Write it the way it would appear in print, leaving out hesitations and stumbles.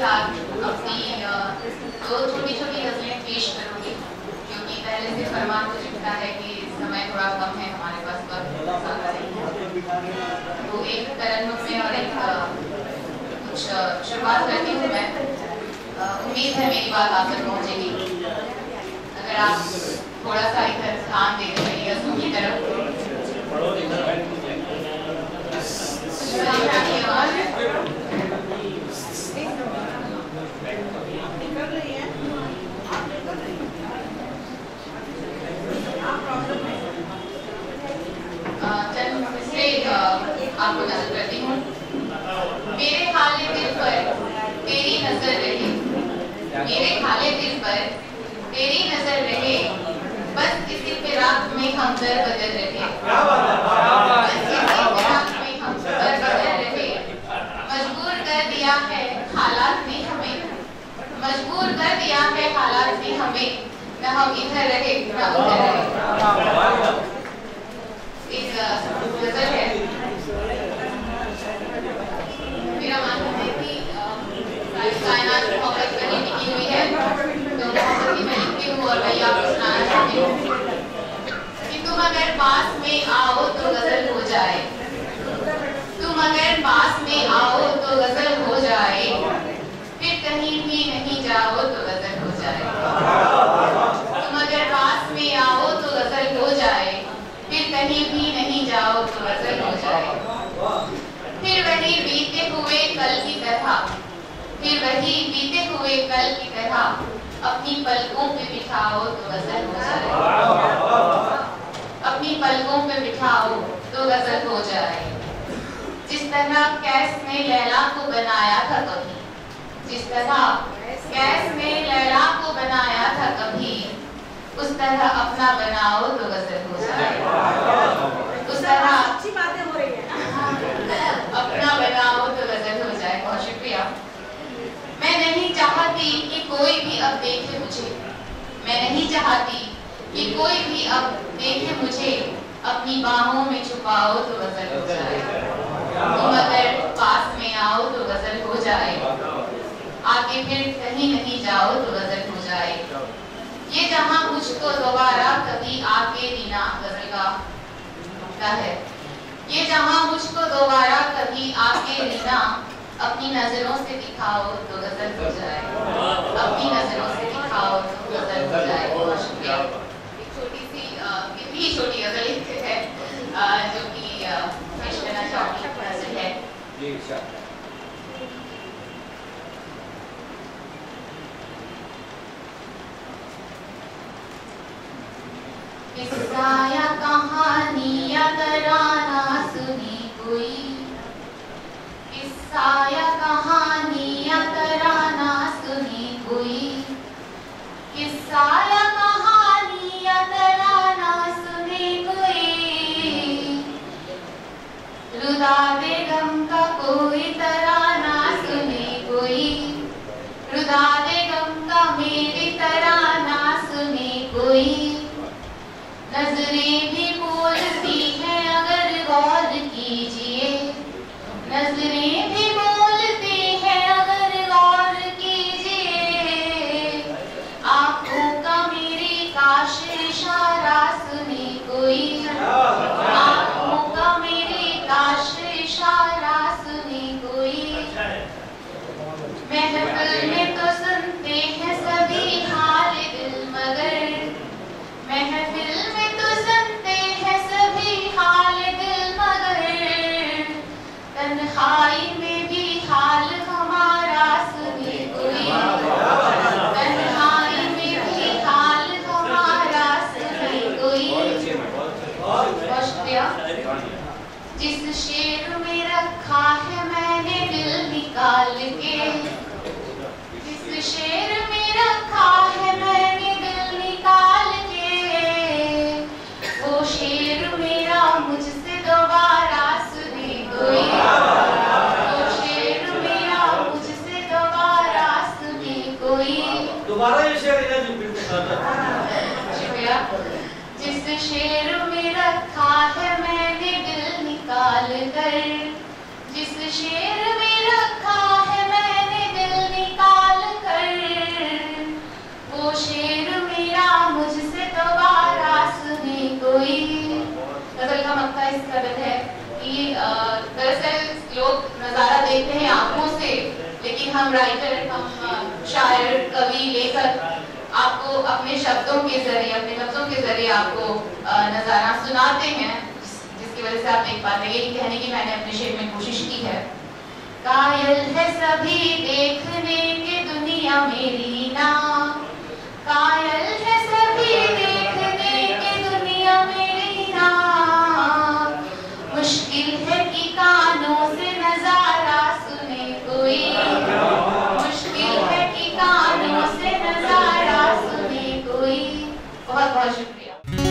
साथ अपनी दो छोटी छोटी गजलें पेश करूंगी, क्योंकि पहले से फरमान हो चुका है कि समय थोड़ा कम है, हमारे पास वक्त ज़्यादा नहीं है। तो एक तरन्नुम में और एक कुछ शुरुआत करती हूँ मैं। उम्मीद है मेरी बात आप तक पहुँचेगी। अगर आप थोड़ा सा इधर ध्यान दे दें गजलों की तरफ। आपको नजर करती हूँ। मेरे खाले दिल पर तेरी नजर रहे, मेरे खाले दिल पर तेरी नजर रहे, बस इसी फिराक में हम दर बदल रहे, बस इसी फिराक में हम दर बदल रहे। मजबूर कर दिया है हालात ने हमें, मजबूर कर दिया है हालात ने हमें, न हम इधर रहे न उधर रहे। एक गजल है। मेरा मानना है कि कायनात मोहब्बत पर ही टिकी हुई है, तो मोहब्बत ही मैं लिखती हूँ और वही आपको सुनाना चाहती हूँ कि तुम अगर पास में आओ तो गजल हो जाए, तुम अगर पास में आओ तो गजल हो जाए, फिर कहीं भी नहीं जाओ तो गजल हो जाए। तुम अगर पास में आओ तो गजल हो जाए, फिर कहीं भी नहीं जाओ तो गजल हो जाए। फिर वही बीते हुए कल की तरह, फिर वही बीते हुए कल की तरह, अपनी पलकों पे बिठाओ तो गजल हो जाए, अपनी पलकों पे बिठाओ तो गजल हो जाए। जिस तरह कैस ने लैला को बनाया था कभी, जिस तरह कैस ने लैला को बनाया था कभी, उस तरह अपना बनाओ तो गजल हो जाए, उस तरह अच्छी बातें हो रही है। अपना बनाओ तो गजल हो जाए। बहुत शुक्रिया। मैं नहीं चाहती कि कोई भी अब देखे मुझे, मैं नहीं चाहती कि कोई भी अब देखे मुझे, अपनी बाहों में छुपाओ तो गजल हो जाए। तुम अगर पास में आओ तो गजल हो जाए, आगे फिर कहीं नहीं जाओ तो गजल हो जाए। ये जहां मुझको दोबारा कभी आके दीना, गजल का है, ये जहां मुझको दोबारा कभी आके रीना, अपनी नजरों से दिखाओ तो गजल हो जाए, अपनी नजरों से दिखाओ तो गजल हो जाए। बहुत शुक्रिया। एक छोटी सी कितनी छोटी गजल है जो कि पेश करना चाहूँगी, गजल है। किस्सा या कहानी या तराना सुनी कोई, किस्सा या कहानी या तराना सुनी कोई, किस्सा या कहानी या तराना सुनी कोई, रुदा बेगम का कोई तराना सुनी कोई, रुदा बेगम का मेरी तराना सुनी कोई। नजरें भी बोलती हैं अगर गौर कीजिए, नजरें भी बोलती हैं अगर गौर कीजिए। आंखों का मेरी काश इशारा सुनी कोई, आंखों का मेरी काश इशारा सुनी कोई। महफिल में तो सुनते हैं सभी हाल दिल मगर, महफिल में तो सुनते हैं सभी हाल दिल मगर, तन्हाई में भी हाल हमारा सुनी कोई, तन्हाई में भी हाल हमारा सुनी कोई। बहुत शुक्रिया। जिस शेर में रखा है मैंने दिल निकाल के, जिस शेर में रखा है मैंने दिल निकाल के, वो शेर मेरा मुझसे दोबारा सुने कोई, वो शेर मेरा मुझसे दोबारा सुने कोई। दोबारा ये शेर शुक्रिया। जिस शेर में रखा है मैंने दिल निकाल कर, जिस शेर में रखा है मैंने दिल निकाल लेकिन हम राइटर, हम शायर, कवि, लेखक आपको अपने शब्दों के जरिए, अपने लफ्जों के जरिए आपको नजारा सुनाते हैं, जिसकी वजह से आप देख पाते हैं। यही कहने की मैंने अपने शेर में कोशिश की है। कायल है सभी देखने के दुनिया मेरी ना, कायल है सभी देखने के दुनिया मेरी ना, मुश्किल है कि कानों से नजारा सुने कोई, मुश्किल है कि कानों से नजारा सुने कोई। बहुत बहुत शुक्रिया।